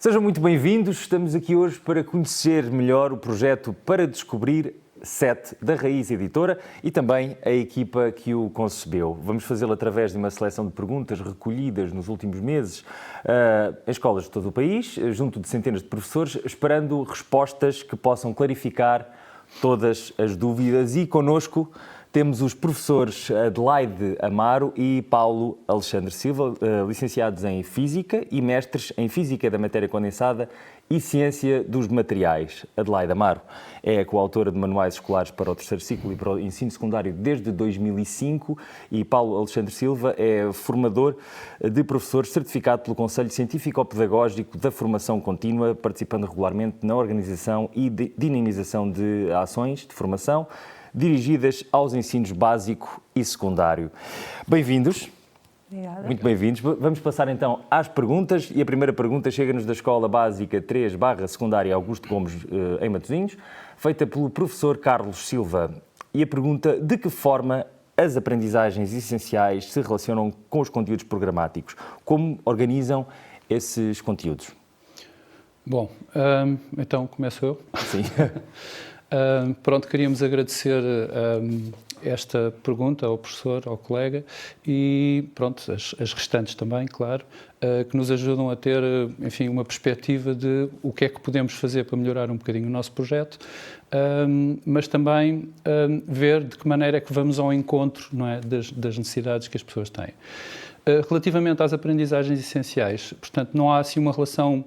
Sejam muito bem-vindos. Estamos aqui hoje para conhecer melhor o projeto Para Descobrir 7 da Raiz Editora e também a equipa que o concebeu. Vamos fazê-lo através de uma seleção de perguntas recolhidas nos últimos meses em escolas de todo o país, junto de centenas de professores, esperando respostas que possam clarificar todas as dúvidas. E connosco temos os professores Adelaide Amaro e Paulo Alexandre Silva, licenciados em Física e mestres em Física da Matéria Condensada e Ciência dos Materiais. Adelaide Amaro é a coautora de manuais escolares para o terceiro ciclo e para o ensino secundário desde 2005 e Paulo Alexandre Silva é formador de professores certificado pelo Conselho Científico-Pedagógico da Formação Contínua, participando regularmente na organização e dinamização de ações de formação dirigidas aos ensinos básico e secundário. Bem-vindos. Obrigada. Muito bem-vindos. Vamos passar então às perguntas e a primeira pergunta chega-nos da Escola Básica 3/Secundária Augusto Gomes, em Matosinhos, feita pelo professor Carlos Silva. E a pergunta: de que forma as aprendizagens essenciais se relacionam com os conteúdos programáticos? Como organizam esses conteúdos? Bom, então começo eu. Sim. Pronto, queríamos agradecer esta pergunta ao professor, ao colega e pronto, as restantes também, claro, que nos ajudam a ter, enfim, uma perspectiva de o que é que podemos fazer para melhorar um bocadinho o nosso projeto, mas também ver de que maneira é que vamos ao encontro, não é, das necessidades que as pessoas têm. Relativamente às aprendizagens essenciais, portanto, não há assim uma relação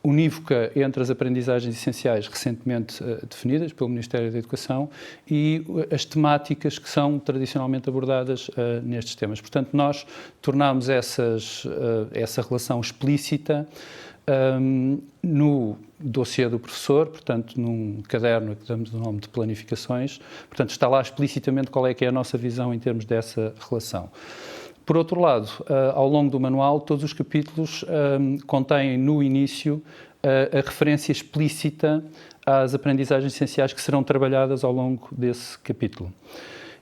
unívoca entre as aprendizagens essenciais recentemente definidas pelo Ministério da Educação e as temáticas que são tradicionalmente abordadas nestes temas. Portanto, nós tornámos essa relação explícita no dossiê do professor, portanto, num caderno que damos o nome de planificações. Portanto, está lá explicitamente qual é que é a nossa visão em termos dessa relação. Por outro lado, ao longo do manual, todos os capítulos contêm no início a referência explícita às aprendizagens essenciais que serão trabalhadas ao longo desse capítulo.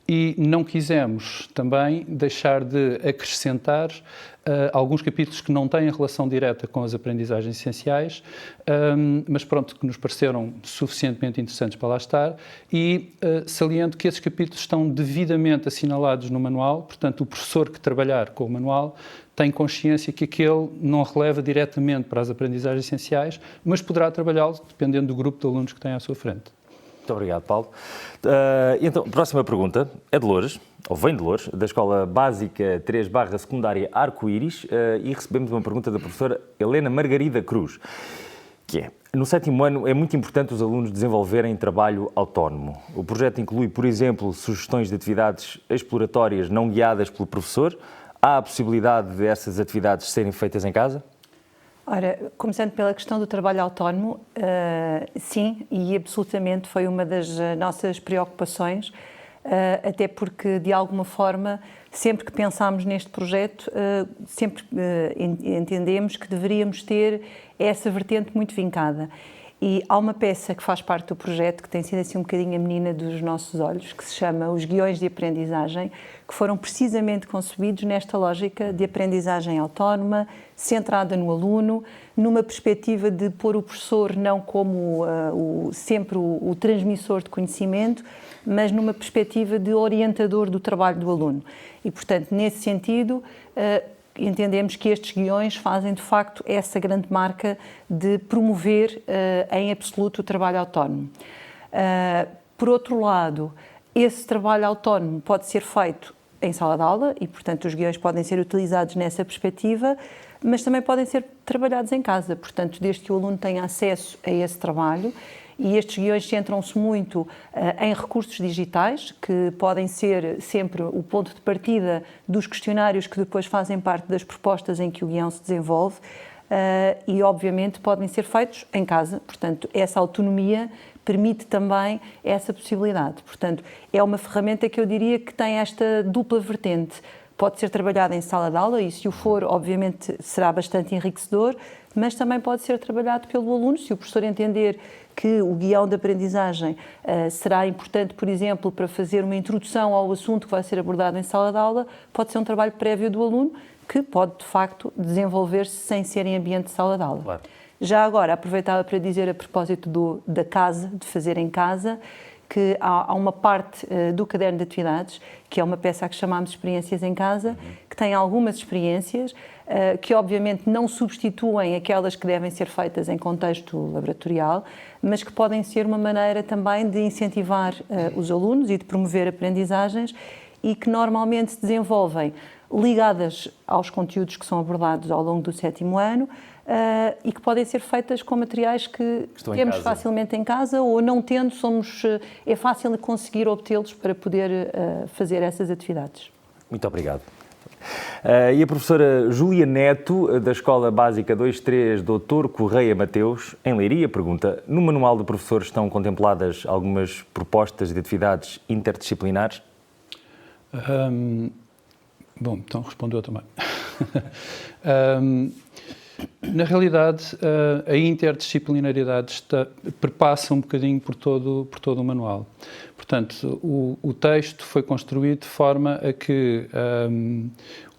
E não quisemos também deixar de acrescentar alguns capítulos que não têm relação direta com as aprendizagens essenciais, mas pronto, que nos pareceram suficientemente interessantes para lá estar e saliento que esses capítulos estão devidamente assinalados no manual, portanto o professor que trabalhar com o manual tem consciência que aquele não releva diretamente para as aprendizagens essenciais, mas poderá trabalhá-lo dependendo do grupo de alunos que tem à sua frente. Muito obrigado, Paulo. Então, próxima pergunta é de Loures, ou vem de Loures, da Escola Básica 3/Secundária Arco-Íris, e recebemos uma pergunta da professora Helena Margarida Cruz, que é: no 7º ano é muito importante os alunos desenvolverem trabalho autónomo. O projeto inclui, por exemplo, sugestões de atividades exploratórias não guiadas pelo professor. Há a possibilidade de essas atividades serem feitas em casa? Ora, começando pela questão do trabalho autónomo, sim, e absolutamente foi uma das nossas preocupações, até porque, de alguma forma, sempre que pensámos neste projeto, sempre entendemos que deveríamos ter essa vertente muito vincada. E há uma peça que faz parte do projeto, que tem sido assim um bocadinho a menina dos nossos olhos, que se chama Os Guiões de Aprendizagem, que foram precisamente concebidos nesta lógica de aprendizagem autónoma, centrada no aluno, numa perspectiva de pôr o professor não como sempre o transmissor de conhecimento, mas numa perspectiva de orientador do trabalho do aluno. E, portanto, nesse sentido, entendemos que estes guiões fazem, de facto, essa grande marca de promover em absoluto o trabalho autónomo. Por outro lado, esse trabalho autónomo pode ser feito em sala de aula e, portanto, os guiões podem ser utilizados nessa perspectiva, mas também podem ser trabalhados em casa, portanto, desde que o aluno tenha acesso a esse trabalho. E estes guiões centram-se muito em recursos digitais, que podem ser sempre o ponto de partida dos questionários que depois fazem parte das propostas em que o guião se desenvolve e, obviamente, podem ser feitos em casa. Portanto, essa autonomia permite também essa possibilidade. Portanto, é uma ferramenta que eu diria que tem esta dupla vertente. Pode ser trabalhada em sala de aula e, se o for, obviamente, será bastante enriquecedor, mas também pode ser trabalhado pelo aluno, se o professor entender que o guião de aprendizagem será importante, por exemplo, para fazer uma introdução ao assunto que vai ser abordado em sala de aula, pode ser um trabalho prévio do aluno que pode, de facto, desenvolver-se sem ser em ambiente de sala de aula. Claro. Já agora, aproveitava para dizer a propósito da casa, de fazer em casa, que há uma parte do caderno de atividades, que é uma peça que chamamos de Experiências em Casa, que tem algumas experiências que obviamente não substituem aquelas que devem ser feitas em contexto laboratorial, mas que podem ser uma maneira também de incentivar os alunos e de promover aprendizagens e que normalmente se desenvolvem ligadas aos conteúdos que são abordados ao longo do 7º ano e que podem ser feitas com materiais que temos facilmente em casa ou não tendo, é fácil conseguir obtê-los para poder fazer essas atividades. Muito obrigado. E a professora Júlia Neto, da Escola Básica 2-3, Dr. Correia Mateus, em Leiria, pergunta: no manual do professor estão contempladas algumas propostas de atividades interdisciplinares? Bom, então respondeu também. Na realidade, a interdisciplinaridade perpassa um bocadinho por todo o manual. Portanto, o texto foi construído de forma a que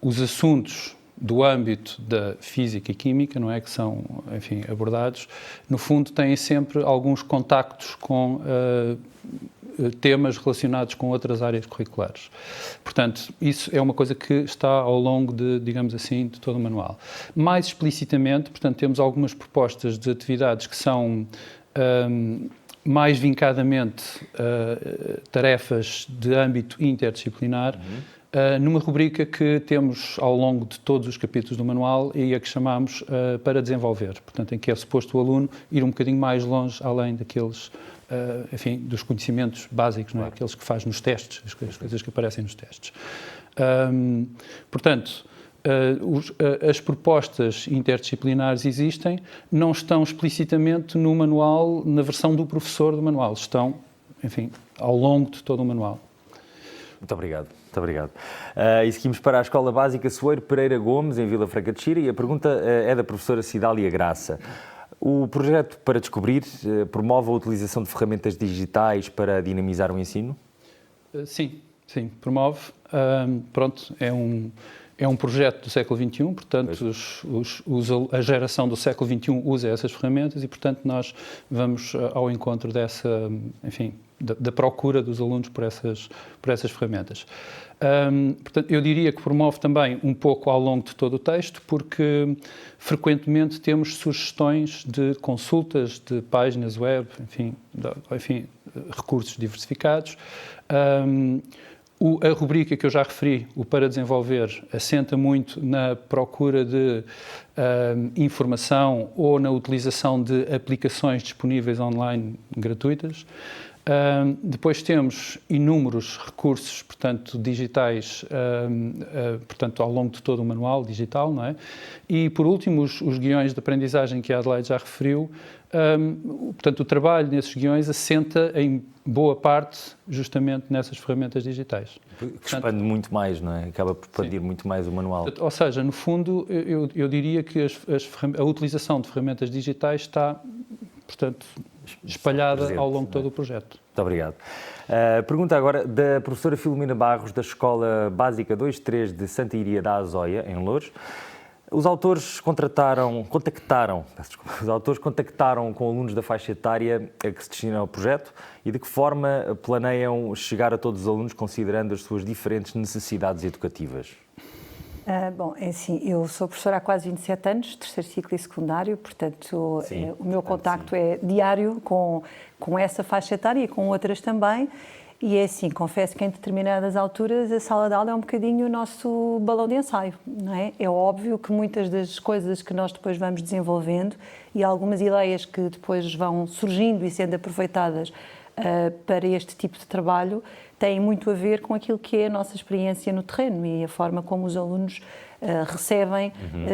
os assuntos do âmbito da física e química, não é, que são, enfim, abordados, no fundo têm sempre alguns contactos com temas relacionados com outras áreas curriculares. Portanto, isso é uma coisa que está ao longo de, digamos assim, de todo o manual. Mais explicitamente, portanto, temos algumas propostas de atividades que são mais vincadamente tarefas de âmbito interdisciplinar, numa rubrica que temos ao longo de todos os capítulos do manual e a que chamamos para desenvolver. Portanto, em que é suposto o aluno ir um bocadinho mais longe, além daqueles enfim, dos conhecimentos básicos, não é? Aqueles que faz nos testes, as coisas que aparecem nos testes. Portanto, as propostas interdisciplinares existem, não estão explicitamente no manual, na versão do professor do manual, estão, enfim, ao longo de todo o manual. Muito obrigado. Muito obrigado. E seguimos para a Escola Básica Soeiro Pereira Gomes, em Vila Franca de Xira, e a pergunta é da professora Cidália Graça. O projeto Para Descobrir promove a utilização de ferramentas digitais para dinamizar o ensino? Sim, promove. Pronto, é um projeto do século XXI, portanto, a geração do século XXI usa essas ferramentas e, portanto, nós vamos ao encontro dessa, enfim, da procura dos alunos por essas ferramentas. Portanto, eu diria que promove também um pouco ao longo de todo o texto, porque frequentemente temos sugestões de consultas de páginas web, enfim, recursos diversificados. A rubrica que eu já referi, o Para Desenvolver, assenta muito na procura de informação ou na utilização de aplicações disponíveis online gratuitas. Depois temos inúmeros recursos, portanto, digitais, portanto, ao longo de todo o manual digital, não é? E, por último, os guiões de aprendizagem que a Adelaide já referiu. Portanto, o trabalho nesses guiões assenta em boa parte justamente nessas ferramentas digitais. Que expande muito mais, não é? Acaba por expandir muito mais o manual. Ou seja, no fundo, eu diria que a utilização de ferramentas digitais está, portanto, espalhada presente, ao longo de todo o projeto. Muito obrigado. Pergunta agora da professora Filomena Barros, da Escola Básica 2-3 de Santa Iria da Azóia, em Loures. Os autores contactaram com alunos da faixa etária a que se destina ao projeto e de que forma planeiam chegar a todos os alunos considerando as suas diferentes necessidades educativas? Bom, é assim, eu sou professora há quase 27 anos, terceiro ciclo e secundário, portanto, o meu contacto é diário com essa faixa etária e com outras também. E é assim, confesso que em determinadas alturas a sala de aula é um bocadinho o nosso balão de ensaio, não é? É óbvio que muitas das coisas que nós depois vamos desenvolvendo e algumas ideias que depois vão surgindo e sendo aproveitadas para este tipo de trabalho têm muito a ver com aquilo que é a nossa experiência no terreno e a forma como os alunos recebem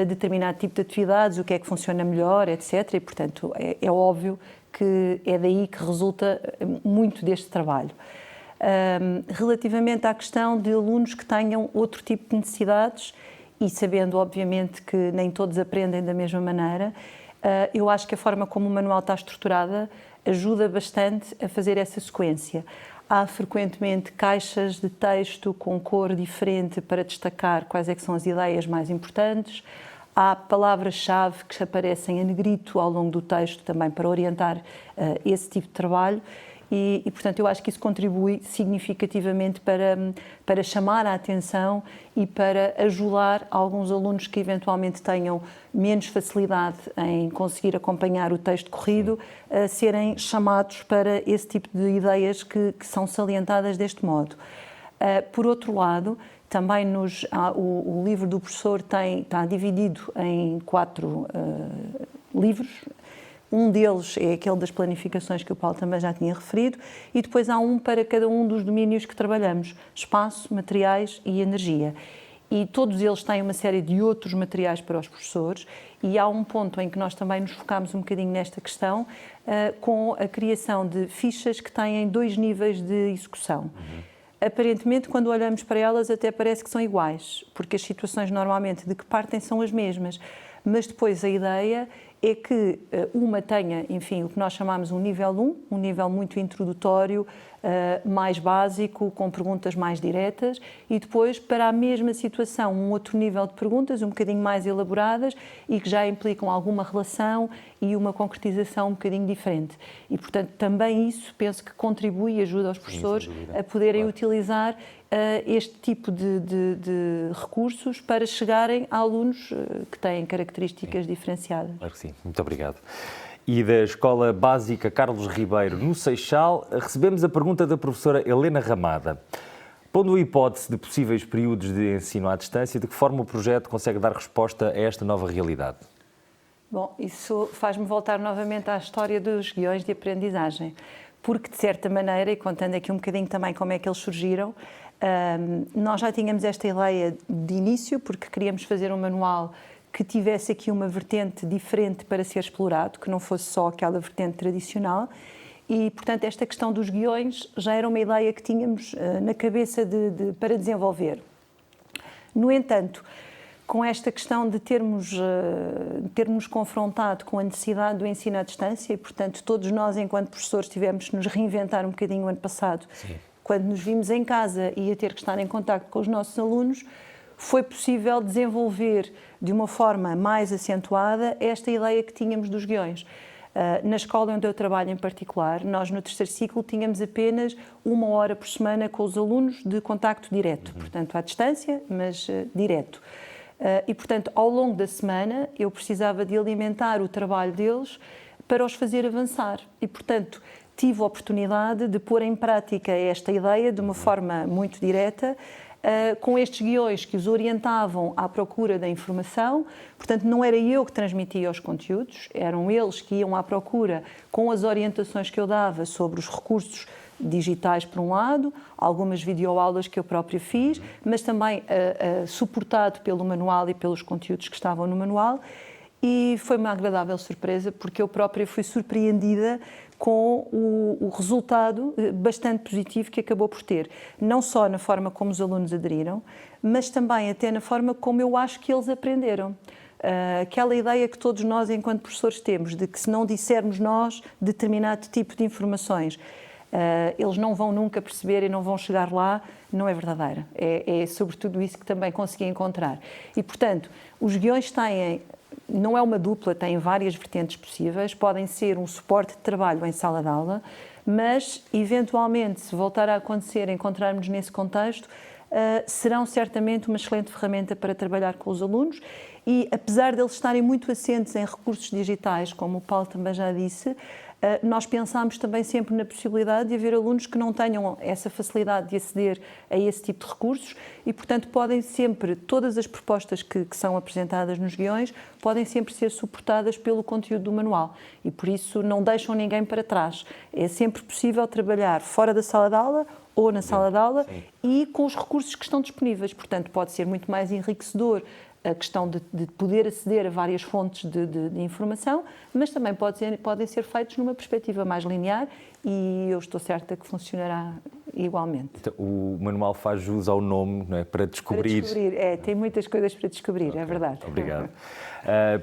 determinado tipo de atividades, o que é que funciona melhor, etc. E, portanto, é óbvio que é daí que resulta muito deste trabalho. Relativamente à questão de alunos que tenham outro tipo de necessidades e sabendo, obviamente, que nem todos aprendem da mesma maneira, eu acho que a forma como o manual está estruturada ajuda bastante a fazer essa sequência. Há frequentemente caixas de texto com cor diferente para destacar quais é que são as ideias mais importantes. Há palavras-chave que aparecem em negrito ao longo do texto também para orientar esse tipo de trabalho. E, portanto, eu acho que isso contribui significativamente para chamar a atenção e para ajudar alguns alunos que eventualmente tenham menos facilidade em conseguir acompanhar o texto corrido a serem chamados para esse tipo de ideias que são salientadas deste modo. Por outro lado, também o livro do professor está dividido em 4 livros. Um deles é aquele das planificações que o Paulo também já tinha referido, e depois há um para cada um dos domínios que trabalhamos: espaço, materiais e energia. E todos eles têm uma série de outros materiais para os professores, e há um ponto em que nós também nos focamos um bocadinho nesta questão, com a criação de fichas que têm 2 níveis de execução. Aparentemente, quando olhamos para elas, até parece que são iguais, porque as situações normalmente de que partem são as mesmas, mas depois a ideia é que uma tenha, enfim, o que nós chamamos um nível 1, um nível muito introdutório, mais básico, com perguntas mais diretas, e depois, para a mesma situação, um outro nível de perguntas, um bocadinho mais elaboradas e que já implicam alguma relação e uma concretização um bocadinho diferente. E, portanto, também isso penso que contribui e ajuda os professores a poderem utilizar este tipo de recursos para chegarem a alunos que têm características diferenciadas. Claro que sim. Muito obrigado. E da Escola Básica Carlos Ribeiro, no Seixal, recebemos a pergunta da professora Helena Ramada. Pondo a hipótese de possíveis períodos de ensino à distância, de que forma o projeto consegue dar resposta a esta nova realidade? Bom, isso faz-me voltar novamente à história dos guiões de aprendizagem, porque, de certa maneira, e contando aqui um bocadinho também como é que eles surgiram, nós já tínhamos esta ideia de início, porque queríamos fazer um manual que tivesse aqui uma vertente diferente para ser explorado, que não fosse só aquela vertente tradicional, e, portanto, esta questão dos guiões já era uma ideia que tínhamos na cabeça para desenvolver. No entanto, com esta questão de termos confrontado com a necessidade do ensino à distância, e, portanto, todos nós, enquanto professores, tivemos que nos reinventar um bocadinho o ano passado. Sim. Quando nos vimos em casa e a ter que estar em contacto com os nossos alunos, foi possível desenvolver de uma forma mais acentuada esta ideia que tínhamos dos guiões. Na escola onde eu trabalho em particular, nós no 3º ciclo tínhamos apenas 1 hora por semana com os alunos de contacto direto, portanto à distância, mas direto. E, portanto, ao longo da semana eu precisava de alimentar o trabalho deles para os fazer avançar e, portanto, tive a oportunidade de pôr em prática esta ideia de uma forma muito direta, com estes guiões que os orientavam à procura da informação. Portanto, não era eu que transmitia os conteúdos, eram eles que iam à procura com as orientações que eu dava sobre os recursos digitais, por um lado, algumas videoaulas que eu própria fiz, mas também suportado pelo manual e pelos conteúdos que estavam no manual. E foi uma agradável surpresa, porque eu própria fui surpreendida com o resultado bastante positivo que acabou por ter. Não só na forma como os alunos aderiram, mas também até na forma como eu acho que eles aprenderam. Aquela ideia que todos nós, enquanto professores, temos, de que se não dissermos nós determinado tipo de informações, eles não vão nunca perceber e não vão chegar lá, não é verdadeira. É sobretudo isso que também consegui encontrar. E, portanto, os guiões têm... Não é uma dupla, têm várias vertentes possíveis, podem ser um suporte de trabalho em sala de aula, mas, eventualmente, se voltar a acontecer, encontrarmos nesse contexto, serão certamente uma excelente ferramenta para trabalhar com os alunos e, apesar de eles estarem muito assentes em recursos digitais, como o Paulo também já disse, nós pensámos também sempre na possibilidade de haver alunos que não tenham essa facilidade de aceder a esse tipo de recursos e, portanto, podem sempre, todas as propostas que são apresentadas nos guiões, podem sempre ser suportadas pelo conteúdo do manual e, por isso, não deixam ninguém para trás. É sempre possível trabalhar fora da sala de aula ou na sala de aula e com os recursos que estão disponíveis. Portanto, pode ser muito mais enriquecedor a questão de poder aceder a várias fontes de informação, mas também podem ser feitos numa perspectiva mais linear e eu estou certa que funcionará igualmente. Então, o manual faz jus ao nome, não é? Para descobrir. Para descobrir, tem muitas coisas para descobrir, é verdade. Obrigado.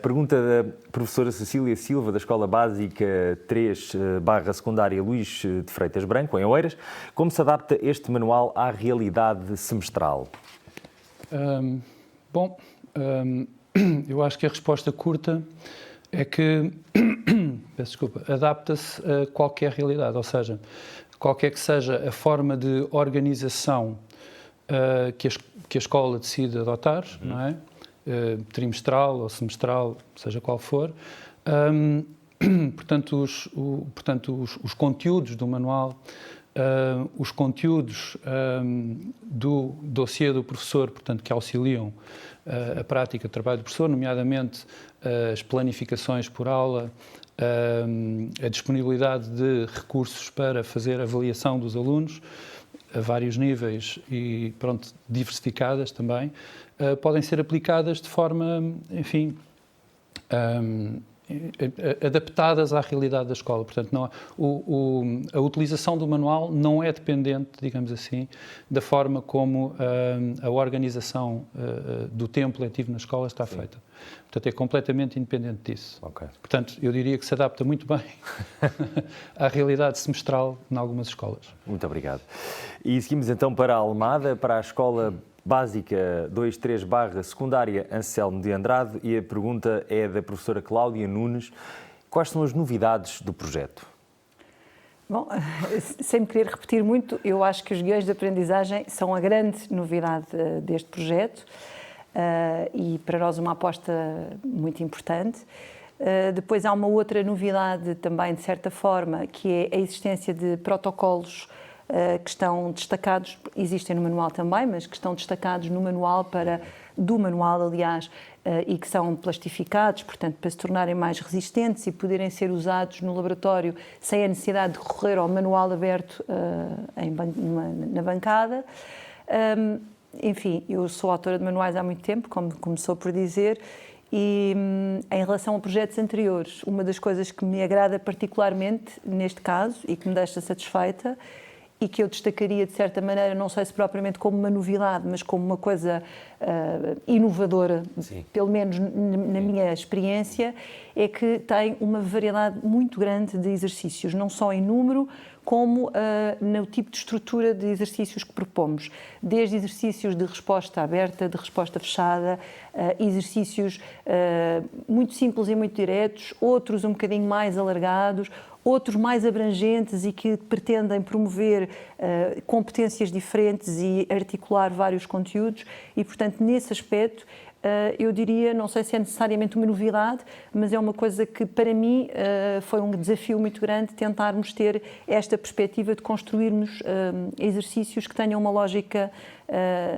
Pergunta da professora Cecília Silva, da Escola Básica 3/Secundária Luís de Freitas Branco, em Oeiras. Como se adapta este manual à realidade semestral? eu acho que a resposta curta é que, peço desculpa, adapta-se a qualquer realidade, ou seja, qualquer que seja a forma de organização que a escola decide adotar, não é? Trimestral ou semestral, seja qual for. Portanto, os conteúdos do manual, os conteúdos do dossiê do professor, portanto, que auxiliam a prática do trabalho do professor, nomeadamente as planificações por aula, a disponibilidade de recursos para fazer avaliação dos alunos a vários níveis e, pronto, diversificadas também, podem ser aplicadas de forma, enfim, adaptadas à realidade da escola. Portanto, não, a utilização do manual não é dependente, digamos assim, da forma como a organização do tempo letivo na escola está feita. Portanto, é completamente independente disso. Okay. Portanto, eu diria que se adapta muito bem à realidade semestral em algumas escolas. Muito obrigado. E seguimos então para a Almada, para a Escola Básica 23/ Secundária Anselmo de Andrade, e a pergunta é da professora Cláudia Nunes. Quais são as novidades do projeto? Bom, sem me querer repetir muito, eu acho que os guiões de aprendizagem são a grande novidade deste projeto e para nós uma aposta muito importante. Depois há uma outra novidade também, de certa forma, que é a existência de protocolos que estão destacados, existem no manual também, mas que estão destacados no manual do manual, aliás, e que são plastificados, portanto, para se tornarem mais resistentes e poderem ser usados no laboratório sem a necessidade de recorrer ao manual aberto na bancada. Enfim, eu sou autora de manuais há muito tempo, como começou por dizer, e em relação a projetos anteriores, uma das coisas que me agrada particularmente neste caso e que me deixa satisfeita e que eu destacaria de certa maneira, não sei se propriamente como uma novidade, mas como uma coisa inovadora, sim, pelo menos na minha experiência, é que tem uma variedade muito grande de exercícios, não só em número, como no tipo de estrutura de exercícios que propomos. Desde exercícios de resposta aberta, de resposta fechada, exercícios muito simples e muito diretos, outros um bocadinho mais alargados, outros mais abrangentes e que pretendem promover competências diferentes e articular vários conteúdos e, portanto, nesse aspecto, eu diria, não sei se é necessariamente uma novidade, mas é uma coisa que para mim foi um desafio muito grande tentarmos ter esta perspectiva de construirmos exercícios que tenham uma lógica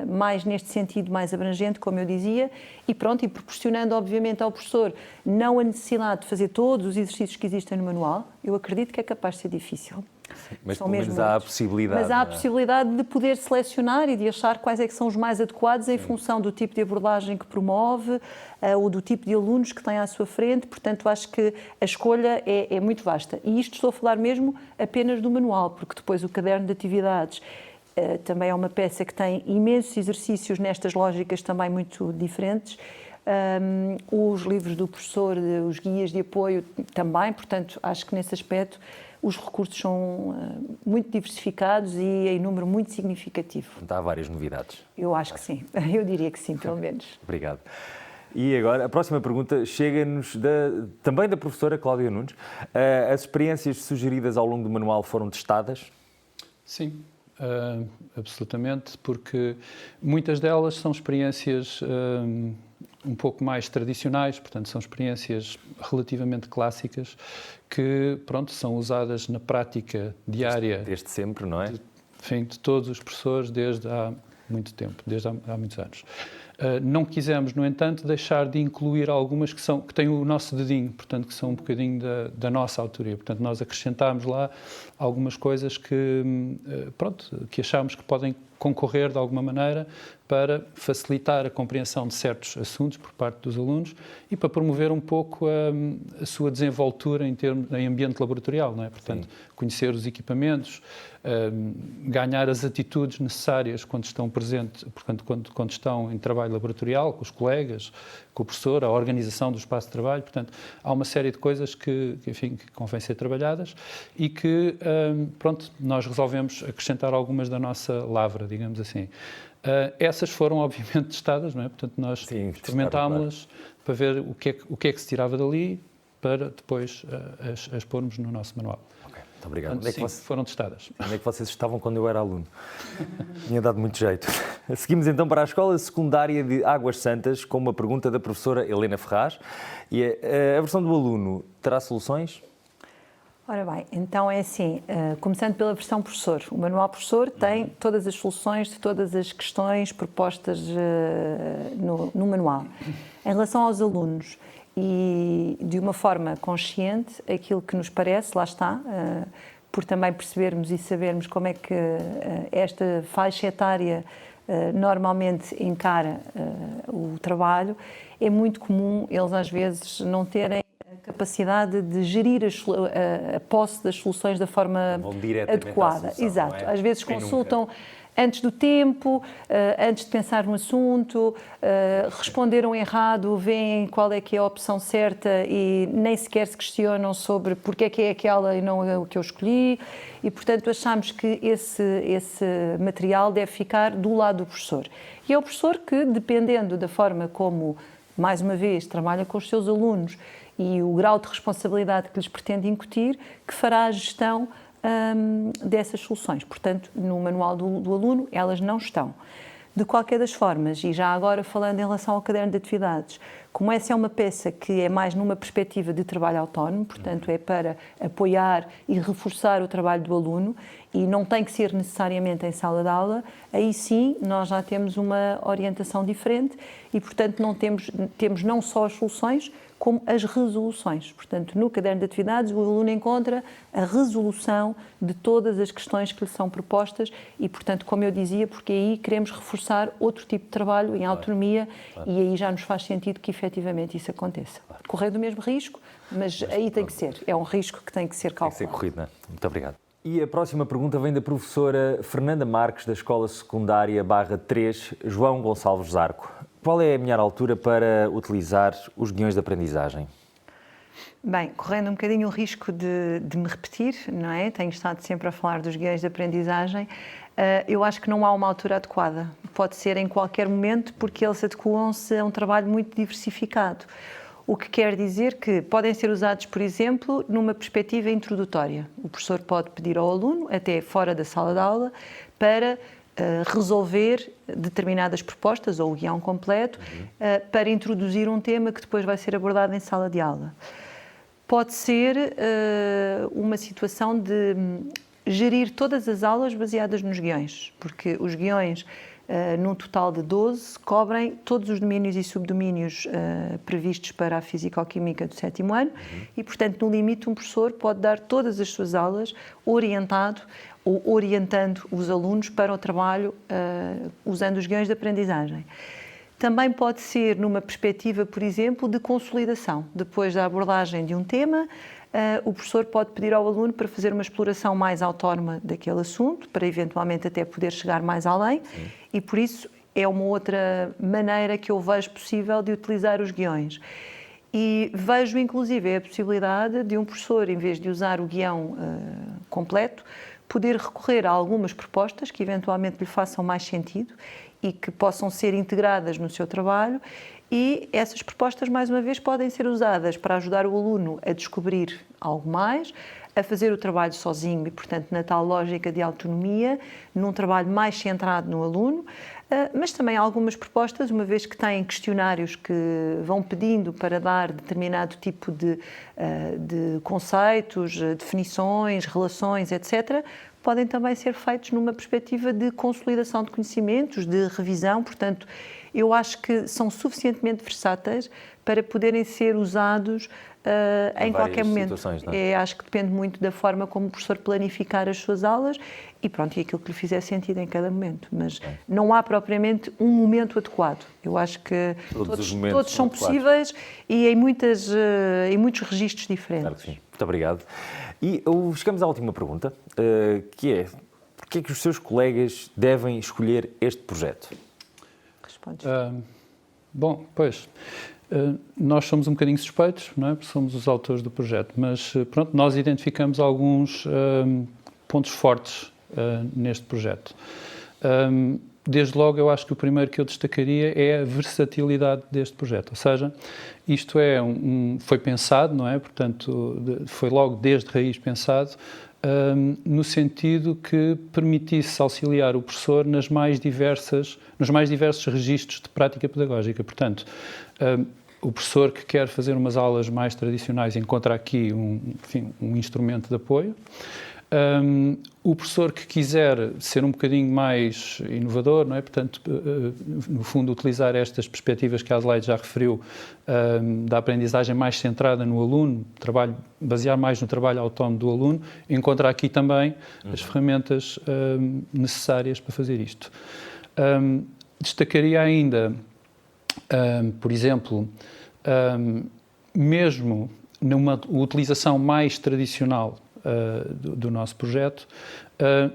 mais neste sentido, mais abrangente, como eu dizia, e pronto, e proporcionando obviamente ao professor não a necessidade de fazer todos os exercícios que existem no manual. Eu acredito que é capaz de ser difícil. Mas pelo menos há a possibilidade. Mas há a possibilidade de poder selecionar e de achar quais é que são os mais adequados em função do tipo de abordagem que promove ou do tipo de alunos que tem à sua frente. Portanto, acho que a escolha é muito vasta. E isto estou a falar mesmo apenas do manual, porque depois o caderno de atividades também é uma peça que tem imensos exercícios nestas lógicas também muito diferentes. Os livros do professor, os guias de apoio também, portanto, acho que nesse aspecto os recursos são muito diversificados e em número muito significativo. Há várias novidades. Eu acho que sim, eu diria que sim, pelo menos. Obrigado. E agora, a próxima pergunta chega-nos também da professora Cláudia Nunes. As experiências sugeridas ao longo do manual foram testadas? Sim, absolutamente, porque muitas delas são experiências um pouco mais tradicionais, portanto, são experiências relativamente clássicas que, pronto, são usadas na prática diária. Desde sempre, não é? De todos os professores desde há muito tempo, desde há muitos anos. Não quisemos, no entanto, deixar de incluir algumas que têm o nosso dedinho, portanto, que são um bocadinho da nossa autoria. Portanto, nós acrescentámos lá algumas coisas que achamos que podem concorrer de alguma maneira para facilitar a compreensão de certos assuntos por parte dos alunos e para promover um pouco a sua desenvoltura em ambiente laboratorial, não é? Portanto, conhecer os equipamentos, ganhar as atitudes necessárias quando estão presentes, portanto, quando estão em trabalho laboratorial, com os colegas, com o professor, a organização do espaço de trabalho. Portanto, há uma série de coisas que convém ser trabalhadas e que, pronto, nós resolvemos acrescentar algumas da nossa lavra, digamos assim. Essas foram, obviamente, testadas, não é? Portanto, nós experimentámos-las para ver o que é que se tirava dali para depois as pormos no nosso manual. Muito obrigado. Portanto, foram testadas. Onde é que vocês estavam quando eu era aluno? Tinha dado muito jeito. Seguimos então para a Escola Secundária de Águas Santas com uma pergunta da professora Helena Ferraz. E a versão do aluno terá soluções? Ora bem, então é assim, começando pela versão professor. O manual professor tem todas as soluções de todas as questões propostas no manual. Em relação aos alunos, e de uma forma consciente, aquilo que nos parece, lá está, por também percebermos e sabermos como é que esta faixa etária normalmente encara o trabalho, é muito comum eles às vezes não terem a capacidade de gerir a posse das soluções da forma adequada. Solução, exato. não é? Às vezes consultam antes do tempo, antes de pensar no assunto, responderam errado, veem qual é que é a opção certa e nem sequer se questionam sobre porque é que é aquela e não é o que eu escolhi. E, portanto, achamos que esse material deve ficar do lado do professor. E é o professor que, dependendo da forma como, mais uma vez, trabalha com os seus alunos e o grau de responsabilidade que lhes pretende incutir, que fará a gestão dessas soluções. Portanto, no manual do aluno, elas não estão. De qualquer das formas, e já agora falando em relação ao caderno de atividades, como essa é uma peça que é mais numa perspectiva de trabalho autónomo, portanto é para apoiar e reforçar o trabalho do aluno e não tem que ser necessariamente em sala de aula, aí sim nós já temos uma orientação diferente e, portanto, temos não só as soluções, como as resoluções. Portanto, no caderno de atividades, o aluno encontra a resolução de todas as questões que lhe são propostas e, portanto, como eu dizia, porque aí queremos reforçar outro tipo de trabalho em autonomia e aí já nos faz sentido que efetivamente isso aconteça. Correndo o mesmo risco, mas aí tem que ser. É um risco que tem que ser calculado. Tem que ser corrido, não é? Muito obrigado. E a próxima pergunta vem da professora Fernanda Marques, da Escola Secundária /3, João Gonçalves Zarco. Qual é a melhor altura para utilizar os guiões de aprendizagem? Bem, correndo um bocadinho o risco de me repetir, não é? Tenho estado sempre a falar dos guiões de aprendizagem. Eu acho que não há uma altura adequada. Pode ser em qualquer momento, porque eles adequam-se a um trabalho muito diversificado. O que quer dizer que podem ser usados, por exemplo, numa perspectiva introdutória. O professor pode pedir ao aluno, até fora da sala de aula, para resolver determinadas propostas ou o guião completo para introduzir um tema que depois vai ser abordado em sala de aula. Pode ser uma situação de gerir todas as aulas baseadas nos guiões, porque os guiões, num total de 12, cobrem todos os domínios e subdomínios previstos para a Físico-Química do 7º ano e, portanto, no limite, um professor pode dar todas as suas aulas orientado ou orientando os alunos para o trabalho usando os guiões de aprendizagem. Também pode ser numa perspectiva, por exemplo, de consolidação. Depois da abordagem de um tema, o professor pode pedir ao aluno para fazer uma exploração mais autónoma daquele assunto, para eventualmente até poder chegar mais além, e por isso é uma outra maneira que eu vejo possível de utilizar os guiões. E vejo, inclusive, a possibilidade de um professor, em vez de usar o guião completo, poder recorrer a algumas propostas que eventualmente lhe façam mais sentido e que possam ser integradas no seu trabalho, e essas propostas, mais uma vez, podem ser usadas para ajudar o aluno a descobrir algo mais, a fazer o trabalho sozinho e, portanto, na tal lógica de autonomia, num trabalho mais centrado no aluno, mas também algumas propostas, uma vez que têm questionários que vão pedindo para dar determinado tipo de conceitos, definições, relações, etc., podem também ser feitos numa perspectiva de consolidação de conhecimentos, de revisão, portanto, eu acho que são suficientemente versáteis para poderem ser usados em qualquer momento. Não é? Acho que depende muito da forma como o professor planificar as suas aulas e aquilo que lhe fizer sentido em cada momento. Mas não há propriamente um momento adequado. Eu acho que todos são possíveis e em muitos registros diferentes. Claro que sim. Muito obrigado. E chegamos à última pergunta, que é: porquê é que os seus colegas devem escolher este projeto? Respondes. Bom, pois... nós somos um bocadinho suspeitos, não é? Porque somos os autores do projeto, mas pronto, nós identificamos alguns pontos fortes neste projeto. Desde logo, eu acho que o primeiro que eu destacaria é a versatilidade deste projeto, ou seja, isto foi pensado, não é? Portanto, foi logo desde raiz pensado, no sentido que permitisse auxiliar o professor nos mais diversos registros de prática pedagógica. Portanto, o professor que quer fazer umas aulas mais tradicionais encontra aqui um instrumento de apoio. O professor que quiser ser um bocadinho mais inovador, não é? Portanto, no fundo, utilizar estas perspectivas que a Adelaide já referiu, da aprendizagem mais centrada no aluno, basear mais no trabalho autónomo do aluno, encontra aqui também as ferramentas necessárias para fazer isto. Destacaria ainda, por exemplo, mesmo numa utilização mais tradicional do nosso projeto,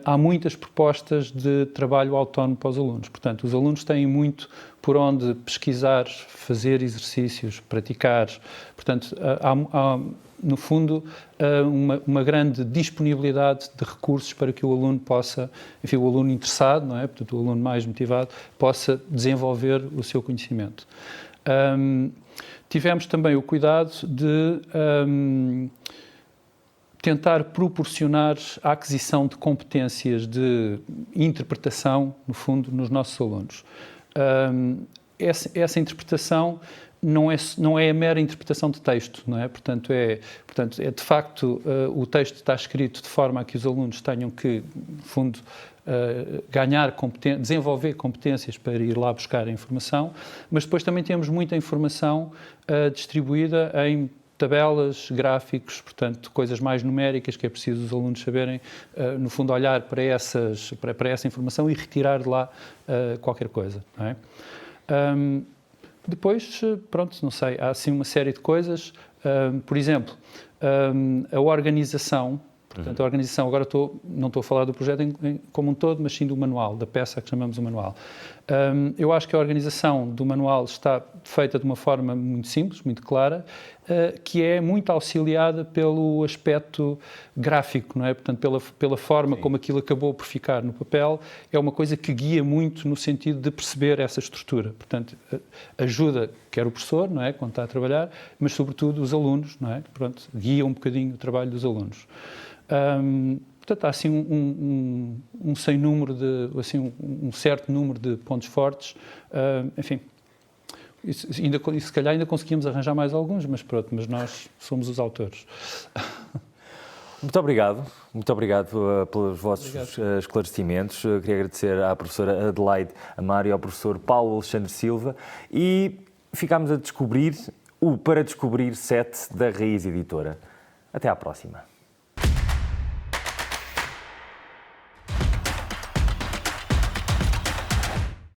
há muitas propostas de trabalho autónomo para os alunos. Portanto, os alunos têm muito por onde pesquisar, fazer exercícios, praticar. Portanto, há no fundo, uma grande disponibilidade de recursos para que o aluno possa, enfim, o aluno interessado, não é? Portanto, o aluno mais motivado, possa desenvolver o seu conhecimento. Tivemos também o cuidado de tentar proporcionar a aquisição de competências de interpretação, no fundo, nos nossos alunos. Essa interpretação não é a mera interpretação de texto, não é? Portanto, de facto, o texto está escrito de forma a que os alunos tenham que, no fundo, desenvolver competências para ir lá buscar a informação, mas depois também temos muita informação distribuída em tabelas, gráficos, portanto, coisas mais numéricas que é preciso os alunos saberem, no fundo, olhar para essa informação e retirar de lá qualquer coisa, não é? Depois, pronto, não sei, há assim uma série de coisas, por exemplo, a organização. Portanto, a organização, agora não estou a falar do projeto como um todo, mas sim do manual, da peça que chamamos o manual. Eu acho que a organização do manual está feita de uma forma muito simples, muito clara, que é muito auxiliada pelo aspecto gráfico, não é? Portanto, pela forma como aquilo acabou por ficar no papel, é uma coisa que guia muito no sentido de perceber essa estrutura. Portanto, ajuda quer o professor, não é? Quando está a trabalhar, mas sobretudo os alunos, não é? Pronto, guia um bocadinho o trabalho dos alunos. Portanto, há assim sem número um certo número de pontos fortes, enfim, se calhar ainda conseguimos arranjar mais alguns, mas pronto, mas nós somos os autores. Muito obrigado pelos vossos esclarecimentos. Queria agradecer à professora Adelaide Amaro e ao professor Paulo Alexandre Silva, e ficámos a descobrir Para Descobrir 7 da Raiz Editora. Até à próxima.